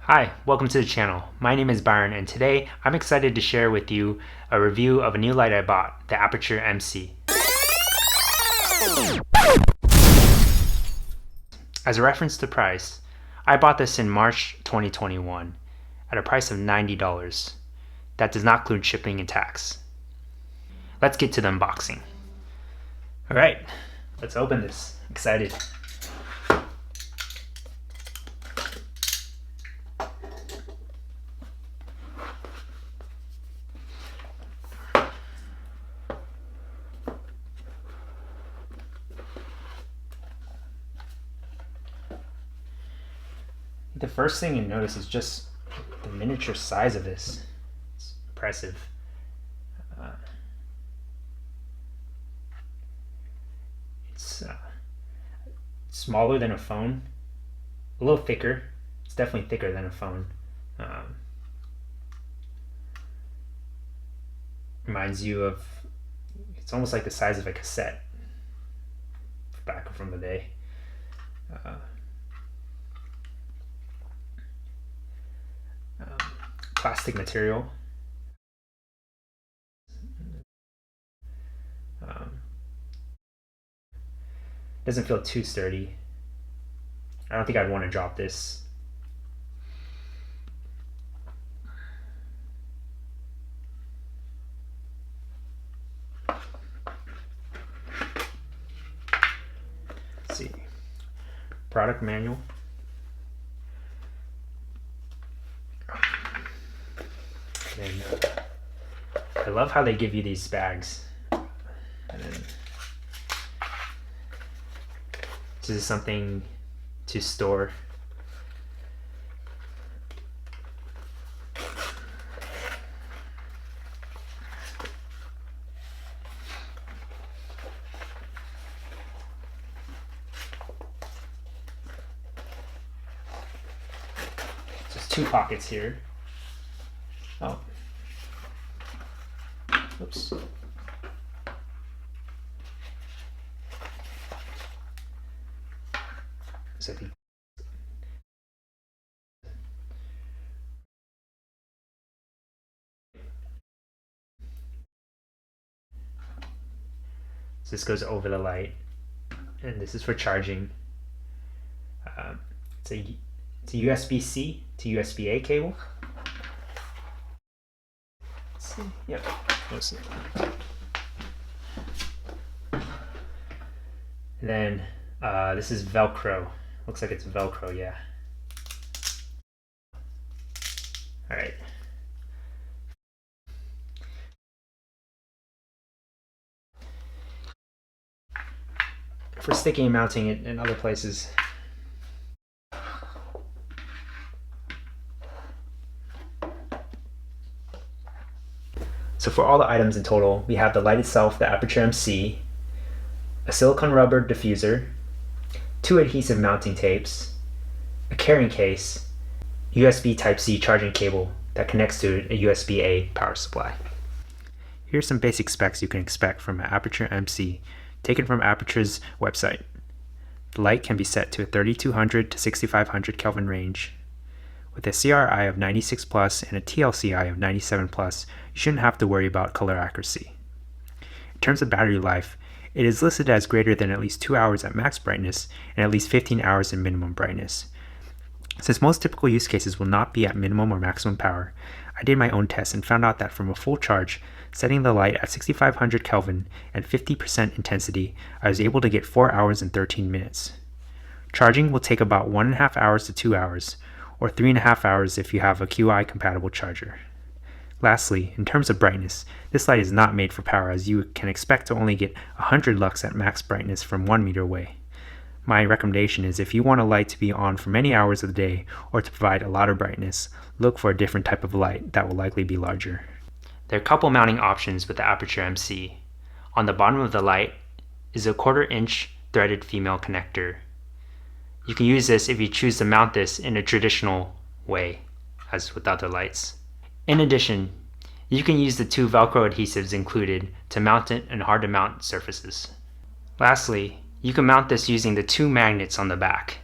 Hi, welcome to the channel. My name is Byron and today I'm excited to share with you a review of a new light I bought, the Aputure MC. As a reference to price, I bought this in March 2021 at a price of $90. That does not include shipping and tax. Let's get to the unboxing. Alright, let's open this. Excited. The first thing you notice is just the miniature size of this. It's impressive. It's smaller than a phone, a little thicker. It's definitely thicker than a phone. Reminds you of, it's almost like the size of a cassette back from the day. Plastic material. Doesn't feel too sturdy. I don't think I'd want to drop this. Let's see. Product manual. And I love how they give you these bags. And then this is something to store. Just two pockets here. Oh. Oops. So this goes over the light, and this is for charging. It's a USB-C to USB-A cable. Let's see. Yep. Let's see. And then this is Velcro. Looks like it's Velcro, yeah. All right. For sticking and mounting it in other places. So for all the items in total, we have the light itself, the Aputure MC, a silicone rubber diffuser, 2 adhesive mounting tapes, a carrying case, USB Type-C charging cable that connects to a USB-A power supply. Here's some basic specs you can expect from an Aputure MC, taken from Aputure's website. The light can be set to a 3200 to 6500 Kelvin range. With a CRI of 96 plus and a TLCI of 97 plus, you shouldn't have to worry about color accuracy. In terms of battery life, it is listed as greater than at least 2 hours at max brightness and at least 15 hours in minimum brightness. Since most typical use cases will not be at minimum or maximum power, I did my own test and found out that from a full charge, setting the light at 6500 Kelvin and 50% intensity, I was able to get 4 hours and 13 minutes. Charging will take about 1.5 hours to 2 hours, or 3.5 hours if you have a QI compatible charger. Lastly, in terms of brightness, this light is not made for power, as you can expect to only get 100 lux at max brightness from 1 meter away. My recommendation is if you want a light to be on for many hours of the day or to provide a lot of brightness, look for a different type of light that will likely be larger. There are a couple mounting options with the Aputure MC. On the bottom of the light is a 1/4 inch threaded female connector. You can use this if you choose to mount this in a traditional way, as with other lights. In addition, you can use the 2 Velcro adhesives included to mount it in hard to mount surfaces. Lastly, you can mount this using the 2 magnets on the back.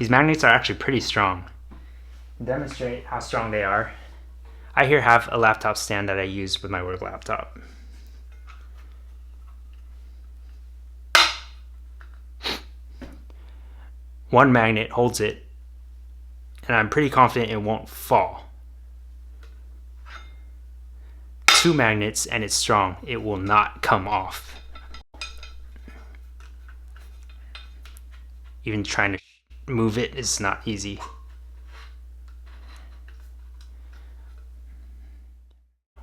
These magnets are actually pretty strong. To demonstrate how strong they are, I here have a laptop stand that I use with my work laptop. One magnet holds it, and I'm pretty confident it won't fall. Two magnets and it's strong, it will not come off. Even trying to move it is not easy.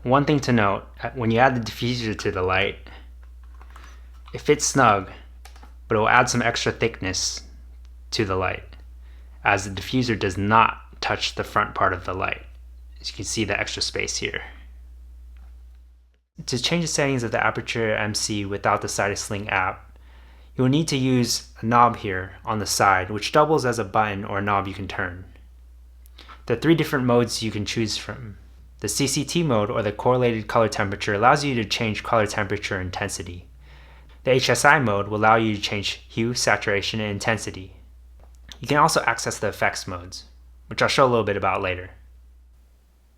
One thing to note, when you add the diffuser to the light, it fits snug, but it will add some extra thickness to the light, as the diffuser does not touch the front part of the light. As you can see the extra space here. To change the settings of the Aputure MC without the Sidus Link app, you will need to use a knob here on the side, which doubles as a button or a knob you can turn. There are 3 different modes you can choose from. The CCT mode, or the correlated color temperature, allows you to change color temperature intensity. The HSI mode will allow you to change hue, saturation, and intensity. You can also access the effects modes, which I'll show a little bit about later.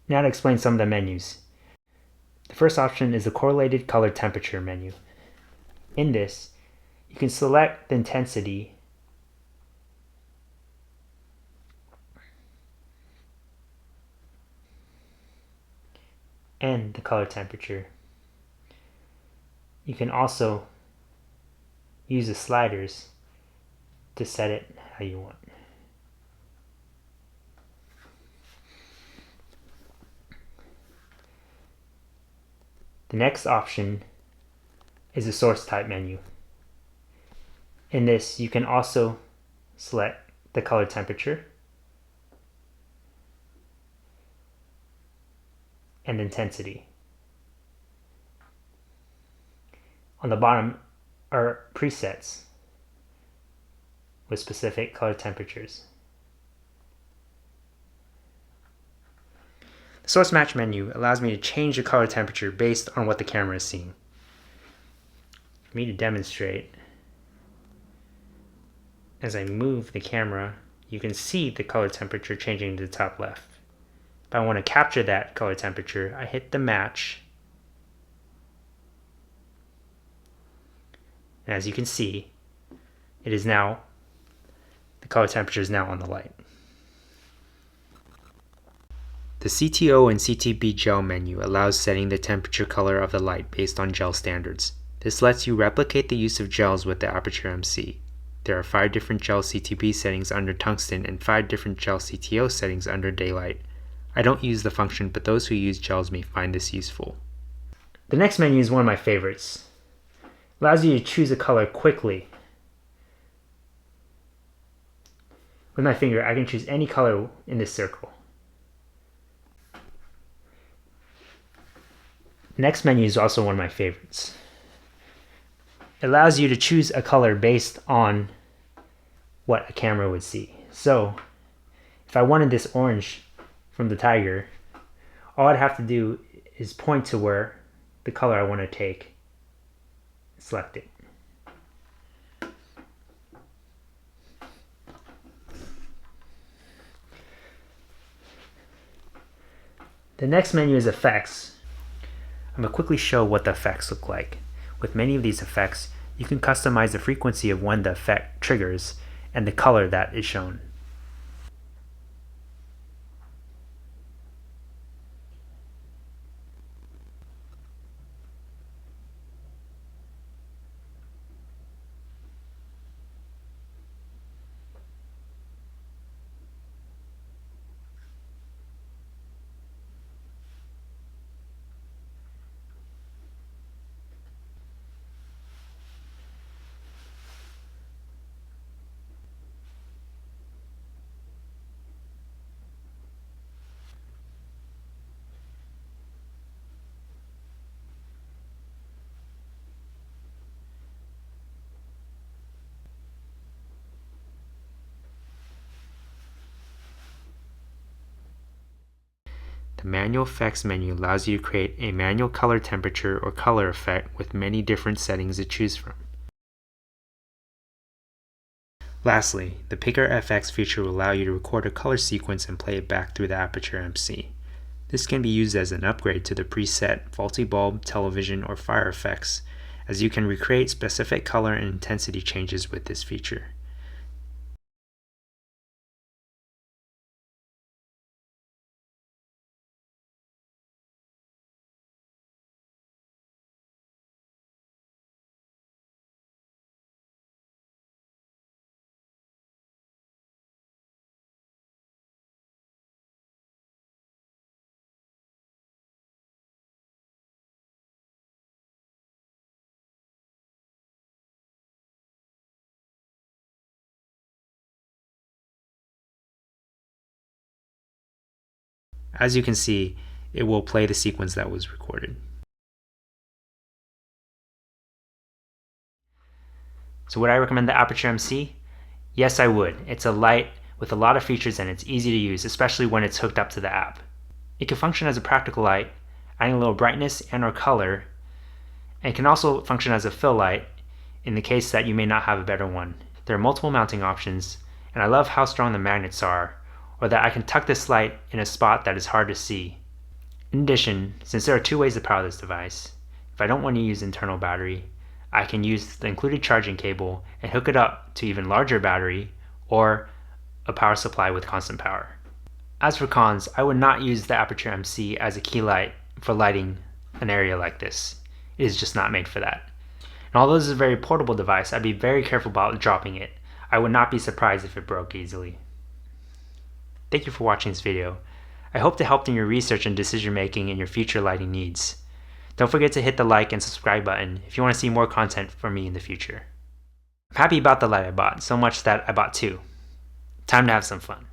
Now to explain some of the menus. The first option is the correlated color temperature menu. In this, you can select the intensity and the color temperature. You can also use the sliders to set it how you want. The next option is the source type menu. In this, you can also select the color temperature and intensity. On the bottom are presets with specific color temperatures. The source match menu allows me to change the color temperature based on what the camera is seeing. For me to demonstrate, as I move the camera, you can see the color temperature changing to the top left. If I want to capture that color temperature, I hit the match. And as you can see, it is now, the color temperature is now on the light. The CTO and CTB gel menu allows setting the temperature color of the light based on gel standards. This lets you replicate the use of gels with the Aputure MC. There are 5 different gel CTB settings under tungsten and 5 different gel CTO settings under daylight. I don't use the function, but those who use gels may find this useful. The next menu is one of my favorites. It allows you to choose a color quickly. With my finger, I can choose any color in this circle. The next menu is also one of my favorites. It allows you to choose a color based on what a camera would see. So, if I wanted this orange from the tiger, all I'd have to do is point to where the color I want to take, select it. The next menu is effects. I'm going to quickly show what the effects look like. With many of these effects, you can customize the frequency of when the effect triggers and the color that is shown. The manual effects menu allows you to create a manual color temperature or color effect with many different settings to choose from. Lastly, the Picker FX feature will allow you to record a color sequence and play it back through the Aputure MC. This can be used as an upgrade to the preset faulty bulb, television, or fire effects, as you can recreate specific color and intensity changes with this feature. As you can see, it will play the sequence that was recorded. So would I recommend the Aputure MC? Yes, I would. It's a light with a lot of features and it's easy to use, especially when it's hooked up to the app. It can function as a practical light, adding a little brightness and or color, and can also function as a fill light in the case that you may not have a better one. There are multiple mounting options, and I love how strong the magnets are, or that I can tuck this light in a spot that is hard to see. In addition, since there are two ways to power this device, if I don't want to use internal battery, I can use the included charging cable and hook it up to even larger battery or a power supply with constant power. As for cons, I would not use the Aputure MC as a key light for lighting an area like this. It is just not made for that. And although this is a very portable device, I'd be very careful about dropping it. I would not be surprised if it broke easily. Thank you for watching this video. I hope to help in your research and decision making in your future lighting needs. Don't forget to hit the like and subscribe button if you want to see more content from me in the future. I'm happy about the light I bought, so much that I bought two. Time to have some fun.